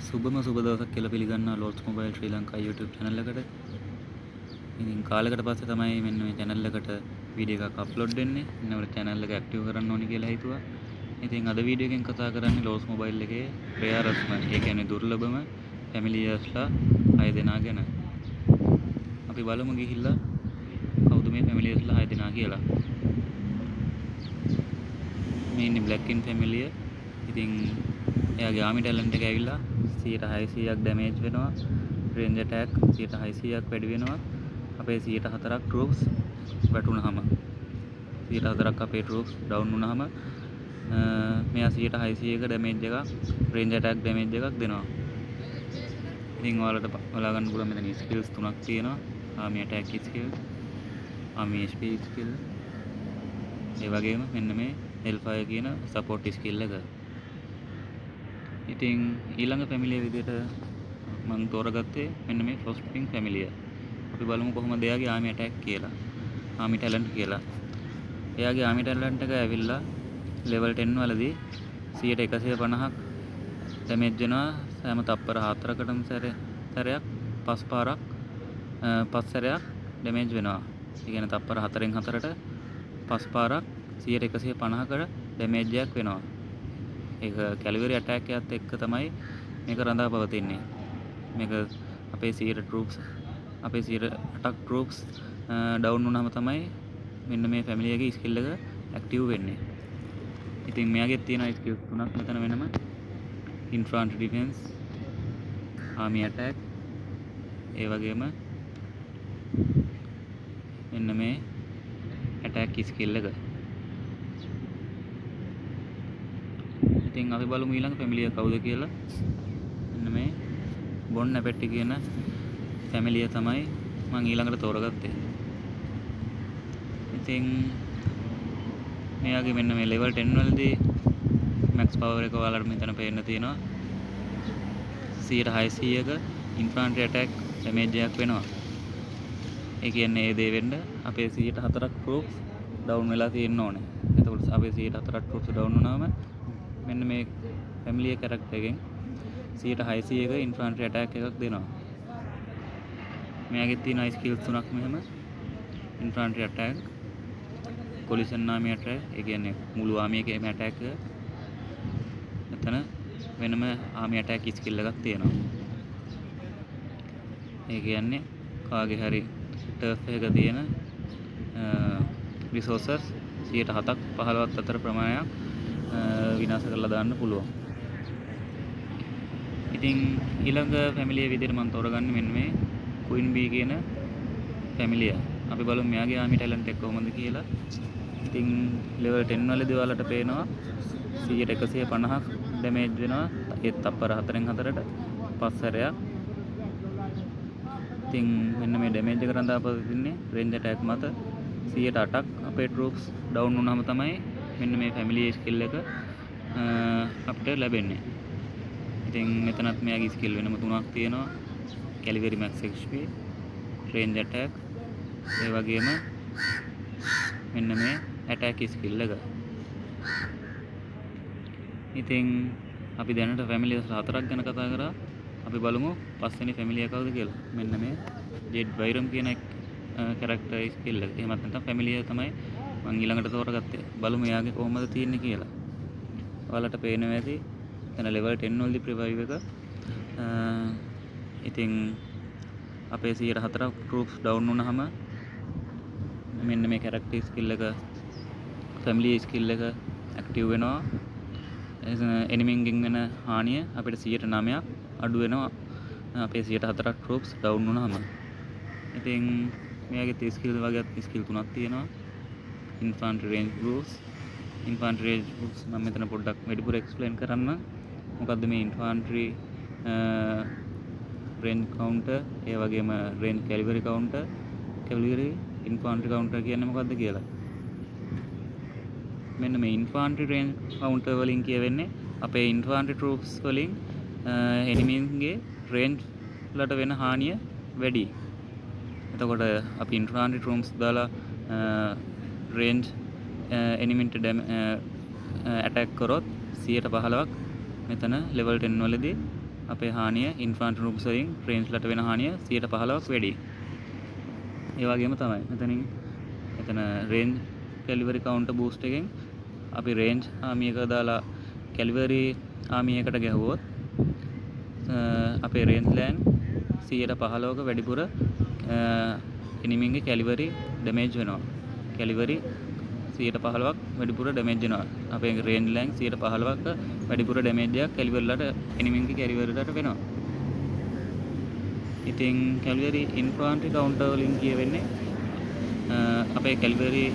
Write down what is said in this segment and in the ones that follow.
සුබම සුබ දවසක් කියලා පිළිගන්නවා ලෝඩ්ස් මොබයිල් ශ්‍රී ලංකා YouTube channel එකට. ඉතින් කාලයකට පස්සේ තමයි මෙන්න මේ channel එකට වීඩියෝ එකක් අප්ලෝඩ් වෙන්නේ. මෙන්න අපේ channel එක ඇක්ටිව් කරන්න ඕනි කියලා හිතුවා. ඉතින් අද වීඩියෝ එකෙන් කතා කරන්නේ ලෝඩ්ස් මොබයිල් එකේ රෙයාරස්ම, ඒ කියන්නේ දුර්ලභම ෆැමිලියර්ස්ලා 6 දෙනා ගැන. අපි බලමු ගිහිල්ලා කවුද මේ ෆැමිලියර්ස්ලා 6 දෙනා කියලා. මේ ඉන්නේ බ්ලැක් ඉන් ෆැමිලිය. ඉතින් එයාගේ ආමි ටැලන්ට් එක ඇවිල්ලා 600ක් ඩැමේජ් වෙනවා. රේන්ජ් ඇටැක් 600ක් වැඩි වෙනවා. අපේ 104ක් ට්‍රූප්ස් වැටුනහම 104ක් අපේ ට්‍රූප්ස් ඩවුන් වුනහම මෙයා 600ක ඩැමේජ් එකක් රේන්ජ් ඇටැක් ඩැමේජ් එකක් දෙනවා. ඉතින් ඔයාලට බලා ගන්න පුළුවන් මෙතන ස්කිල්ස් තුනක් තියෙනවා. Army attack skill, army HP skill, ඒ වගේම මෙන්න මේ Hellfire කියන සපෝට් ස්කිල් එක. ඉතින් ඊළඟ ෆැමිලිය විදිහට මම තෝරගත්තේ මෙන්න මේ ෆ්‍රොස්ට්වින් ෆැමිලිය. අපි බලමු කොහොමද එයාගේ ආමි ඇටැක් කියලා. ආමි ටැලන්ට් කියලා. එයාගේ ආමි ටැලන්ට් එක ඇවිල්ලා ලෙවල් 10 වලදී 150ක් ඩැමේජ් වෙනවා සෑම තප්පර 4කටම සැරයක් පස් පාරක් පස් සැරයක් ඩැමේජ් වෙනවා. ඒ කියන්නේ තප්පර 4න් 4ට පස් පාරක් 150කට ඩැමේජ් එකක් වෙනවා. ඒක කැලිබරි ඇටැක් එකත් එක්ක තමයි මේක රඳා පවතින්නේ. මේක අපේ 100 ට්‍රූප්ස් අපේ 108ක් ට්‍රූප්ස් ඩවුන් වුණාම තමයි මෙන්න මේ ෆැමිලි එකේ ස්කිල් එක ඇක්ටිව් වෙන්නේ. ඉතින් මෙයාගේ තියෙන ස්කිල් තුනක් මෙතන වෙනම ඉන්ෆ්‍රන්ට් ඩිෆෙන්ස්, ආමි ඇටැක්, ඒ වගේම මෙන්න මේ ඇටැක් ස්කිල් එක. ඉතින් අපි බලමු ඊළඟ ෆැමිලිය කවුද කියලා. මෙන්න මේ බොන් නැපෙට්ටි කියන ෆැමිලිය තමයි මම ඊළඟට තෝරගත්තේ. ඉතින් මෙයාගේ මෙන්න මේ ලෙවල් 10 වලදී මැක්ස් පවර් එක ඔයාලට මෙතන පේන්න තියෙනවා. 600ක ඉන්ෆැන්ට්‍රි ඇටැක් ඩැමේජ් එකක් වෙනවා. ඒ කියන්නේ ඒ දේ වෙන්න අපේ 104ක් ට්‍රූප්ස් ඩවුන් වෙලා තියෙන්න ඕනේ. එතකොට අපේ 104ක් ට්‍රූප්ස් ඩවුන් වුණාම මෙන්න මේ ෆැමිලි කැරක්ටර් එකෙන් 600ක ඉන්ෆැන්ට්‍රි ඇටැක් එකක් දෙනවා. මෙයාගේ තියෙන ස්කිල්ස් තුනක් මෙහෙම ඉන්ෆැන්ට්‍රි ඇටැක්, කොලිෂන් ආමි ඇටැක්, ඒ කියන්නේ මුළු ආමි එකේම ඇටැක් එක. එතන වෙනම ආමි ඇටැක් ස්කිල් එකක් තියෙනවා. ඒ කියන්නේ කාගේ හරි ටර්ෆ් එක තියෙන රිසෝසර්ස් 7ක් 15ක් අතර ප්‍රමාණයක් විනාශ කරලා දාන්න පුළුවන්. ඉතින් ඊළඟ ෆැමිලිය විදිහට මම තෝරගන්නේ මෙන්න මේ Queen Bee කියන ෆැමිලිය. අපි බලමු මෙයාගේ ආමි ටැලන්ට් එක කොහොමද කියලා. ඉතින් ලෙවල් 10 වලදී ඔයාලට පේනවා 150ක් ඩැමේජ් වෙනවා. ඒත් තප්පර 4න් 4ට පස් සැරයක්. ඉතින් මෙන්න මේ ඩැමේජ් එක රඳා පවතින්නේ රේන්ජ් ඇටැක් මත 108ක් අපේ ට්‍රූප්ස් ඩවුන් වුණාම තමයි මෙන්න මේ ෆැමිලි ස්කිල් එක අපිට ලැබෙන්නේ. ඉතින් මෙතනත් මෙයාගේ ස්කිල් වෙනම තුනක් තියෙනවා. කැලිබරි මැක්ස් HP, රේන්ජ් ඇටැක්, ඒ වගේම මෙන්න මේ ඇටැක් ස්කිල් එක. ඉතින් අපි දැනට ෆැමිලිස් 4ක් ගැන කතා කරා. අපි බලමු පස්වෙනි ෆැමිලිය කවුද කියලා. මෙන්න මේ ජෙඩ් වෛරම් කියන කැරක්ටර් ස්කිල් එක. එහෙමත් නැත්නම් ෆැමිලිය තමයි මම ඊළඟට තෝරගත්තේ. බලමු එයාගේ කොහොමද තියෙන්නේ කියලා. ඔයාලට පේනවා ඇති එතන ලෙවල් 10 වලදී ප්‍රිවයිව් එක. ඉතින් අපේ 104ක් ට්‍රූප්ස් ඩවුන් වුණාම මෙන්න මේ කැරක්ටර් ස්කිල් එක, ෆැමිලි ස්කිල් එක ඇක්ටිව් වෙනවා. එනිමින්ගෙන් වෙන හානිය අපිට 9%ක් අඩු වෙනවා අපේ 104ක් ට්‍රූප්ස් ඩවුන් වුණාම. ඉතින් මෙයාගේ ස්කිල් වගේ ස්කිල් තුනක් තියෙනවා. ඉන්ෆැන්ට්‍රි රේන්ජ් බූස්, ඉන්ෆැන්ට්‍රි රේන්ජ් බූස් මම මෙතන පොඩ්ඩක් වැඩිපුර එක්ස්ප්ලেইন කරන්න. මොකද්ද මේ ඉන්ෆැන්ට්‍රි රේන්ජ් කවුන්ටර්, ඒ වගේම රේන්ජ් කැලිබරි කවුන්ටර්, කැලිබරි ඉන්ෆැන්ට්‍රි කවුන්ටර් කියන්නේ මොකද්ද කියලා. මෙන්න මේ ඉන්ෆැන්ට්‍රි රේන්ජ් කවුන්ටර් වලින් කියවෙන්නේ අපේ ඉන්ෆැන්ට්‍රි ට්‍රූප්ස් වලින් එනිමීන්ගේ රේන්ජ් වලට වෙන හානිය වැඩි. එතකොට අපි ඉන්ෆැන්ට්‍රි ට්‍රූප්ස් දාලා රේන්ජ් එනිමින්ට ඇටැක් කරොත් 115ක් මෙතන ලෙවල් 10 වලදී අපේ හානිය ඉන්ෆාන්ට් රූම්ස් වලින් ට්‍රේන්ස්ලට වෙන හානිය 15%ක් වැඩි. ඒ වගේම තමයි එතන රේන්ජ් කැලිවරි කවුන්ටර් බූස්ට් එකෙන් අපි රේන්ජ් ආමියක දාලා කැලිවරි ආමියකට ගැහුවොත් අපේ රේන්ජ් ලෑන් 15%ක වැඩිපුර එනිමින්ගේ කැලිවරි ඩැමේජ් වෙනවා. කැලිවරි 15%ක් වැඩිපුර ඩැමේජ් වෙනවා. අපේ රේන්ජ් ලෑන් 15%ක වැඩිපුර ඩැමේජ් එකක් කැලිවරලට එනිමින්ගේ කැලිවරලට වෙනවා. ඉතින් කැලිවරි ඉන්ෆාන්ට්‍රි කවුන්ටර් වලින් කියවෙන්නේ අපේ කැලිවරි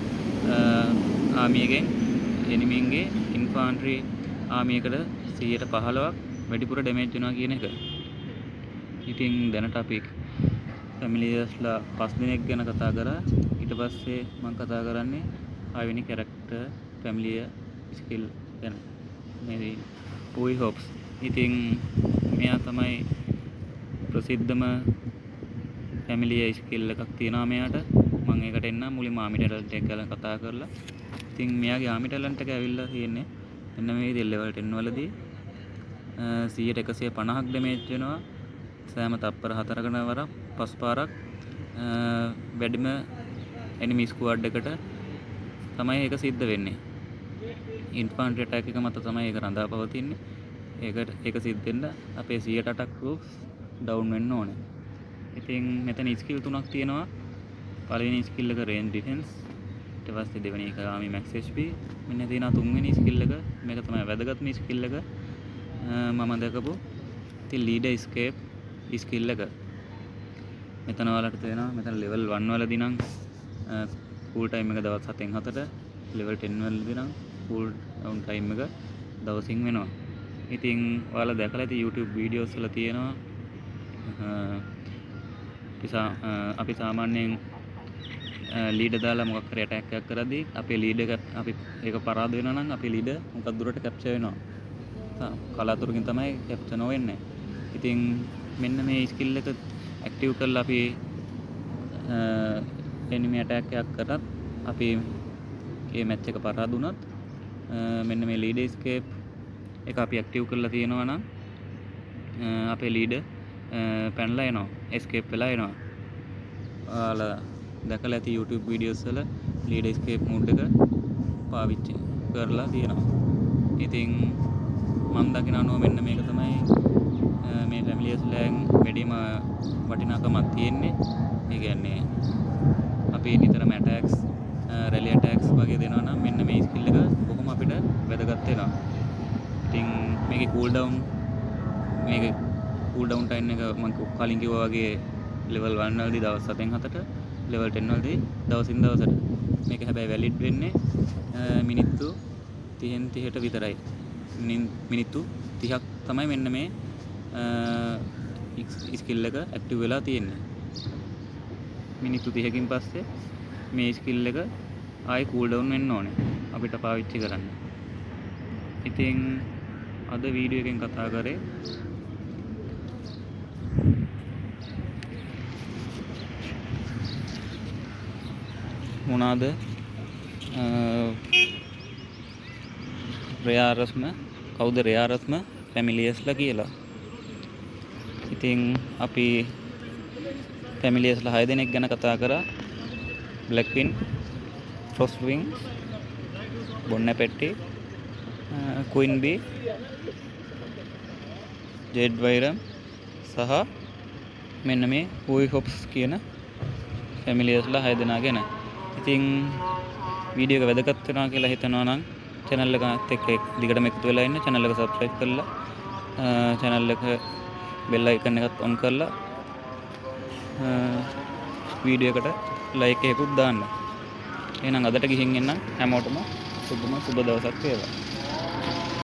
ආමියගෙන් එනිමින්ගේ ඉන්ෆාන්ට්‍රි ආමියකට 15%ක් වැඩිපුර ඩැමේජ් වෙනවා කියන එක. ඉතින් දැනට අපි ෆැමිලියස්ලා 5 දිනක් ගැන කතා කරා. ඊට පස්සේ මම කතා කරන්නේ 6 වෙනි කැරක්ටර් ෆැමිලිය ස්කිල් ගැන. මේ පොයි හොප්ස්. ඉතින් මෙයා තමයි ප්‍රසිද්ධම ෆැමිලිය ස්කිල් එකක් තියෙනවා මෙයාට. මම ඒකට එන්න මුලින්ම ආමි ටැලන්ට් එක ගැන කතා කරලා. ඉතින් මෙයාගේ ආමි ටැලන්ට් එක ඇවිල්ලා තියෙන්නේ එන්න මේ විදිහට ලෙවල් 10 වලදී 100ට 150ක් ඩැමේජ් වෙනවා. සෑම තප්පර 4කට වරක් 5 පාරක් වැඩිම එනිමි ස්ක්වොඩ් එකට තමයි ඒක සිද්ධ වෙන්නේ. ඉන්ෆාන්ට්‍රි අටැක් එක මත තමයි ඒක රඳා පවතින්නේ. ඒක සිද්ධ වෙන්න අපේ 108ක් රූෆ්ස් ඩවුන් වෙන්න ඕනේ. ඉතින් මෙතන ස්කිල් තුනක් තියෙනවා. පළවෙනි ස්කිල් එක රේන්ජ් ඩිෆෙන්ස්. ඊට පස්සේ දෙවෙනි එක ආමි මැක්ස් HP. මෙන්න තියෙනවා තුන්වෙනි ස්කිල් එක. මේක තමයි වැදගත්ම ස්කිල් එක. මම දැකපු ඉතින් ලීඩර් එස්කේප් ස්කිල් එක. මෙතන වලට තියෙනවා මෙතන ලෙවල් 1 වලදී නම් කූල් ටයිම් එක දවස් 7න් 7ට, ලෙවල් 10 වලදී නම් කූල් ඩවුන් ටයිම් එක දවසින් වෙනවා. ඉතින් ඔයාලා දැකලා ඇති YouTube වීඩියෝස් වල තියෙනවා අපි සාමාන්‍යයෙන් ලීඩර් දාලා මොකක් හරි ඇටැක් එකක් කරද්දී අපේ ලීඩර් එක අපි ඒක පරාද වෙනවා නම් අපේ ලීඩර් මොකක් දුරට කැප්චර් වෙනවා. කලාතුරකින් තමයි කැප්චර් නොවෙන්නේ. ඉතින් මෙන්න මේ ස්කිල් එක ඇක්ටිව් කරලා අපි එනිමි ඇටැක් එකක් කරත් අපි මේ මැච් එක පරාද වුණත් මෙන්න මේ ලීඩර් එස්කේප් එක අපි ඇක්ටිව් කරලා තියෙනවා නම් අපේ ලීඩර් පැනලා එනවා, එස්කේප් වෙලා එනවා. ඔයාලා දැකලා ඇති YouTube වීඩියෝස් වල ලීඩර් එස්කේප් මෝඩ් එක පාවිච්චි කරලා තියෙනවා. ඉතින් මම දකින අනුව මෙන්න මේක තමයි මේ ෆැමිලියස් ලෑන් වැඩිම වටිනාකමක් තියෙන්නේ. ඒ කියන්නේ අපි නිතරම ඇටැක්ස්, රැලි ඇටැක්ස් වගේ දෙනවා නම් මෙන්න මේ ස්කිල් එක කොහොම අපිට වැදගත් වෙනවා. ඉතින් මේකේ කූල් ඩවුන් ටයිම් එක මම කලින් කිව්වා වගේ ලෙවල් 1 වලදී දවස් 7න් 7ට, ලෙවල් 10 වලදී දවසින් දවසට. මේක හැබැයි වැලිඩ් වෙන්නේ මිනිත්තු 30න් 30ට විතරයි. මිනිත්තු 30ක් තමයි මෙන්න මේ ස්කිල් එක ඇක්ටිව් වෙලා තියෙන්නේ. මිනිත්තු 30කින් පස්සේ මේ ස්කිල් එක ආයෙ කූල් ඩවුන් වෙන්න ඕනේ අපිට පාවිච්චි කරන්න. ඉතින් අද වීඩියෝ එකෙන් කතා කරේ මොනවාද කවුද රෙයාරස්ම ෆැමිලියස්ලා කියලා. ඉතින් අපි ෆැමිලියස්ලා 6 දෙනෙක් ගැන කතා කරා. බ්ලැක්වින්, ෆ්‍රොස්ට්වින්, බොන්නැපෙට්ටි, ක්වීන් බී, ජෙඩ් වයිරම් සහ මෙන්න මේ වොයි හොප්ස් කියන ෆැමිලියස්ලා 6 දෙනා ගැන. ඉතින් වීඩියෝ එක වැදගත් වෙනවා කියලා හිතනවා නම් channel එකත් එක්ක දිගටම එකතු වෙලා ඉන්න. channel එක subscribe කරලා channel එක bell icon එකත් on කරලා වීඩියෝ එකට like එකකුත් දාන්න. එහෙනම් අදට ගිහින් එන්න හැමෝටම සුබ දවසක් වේවා.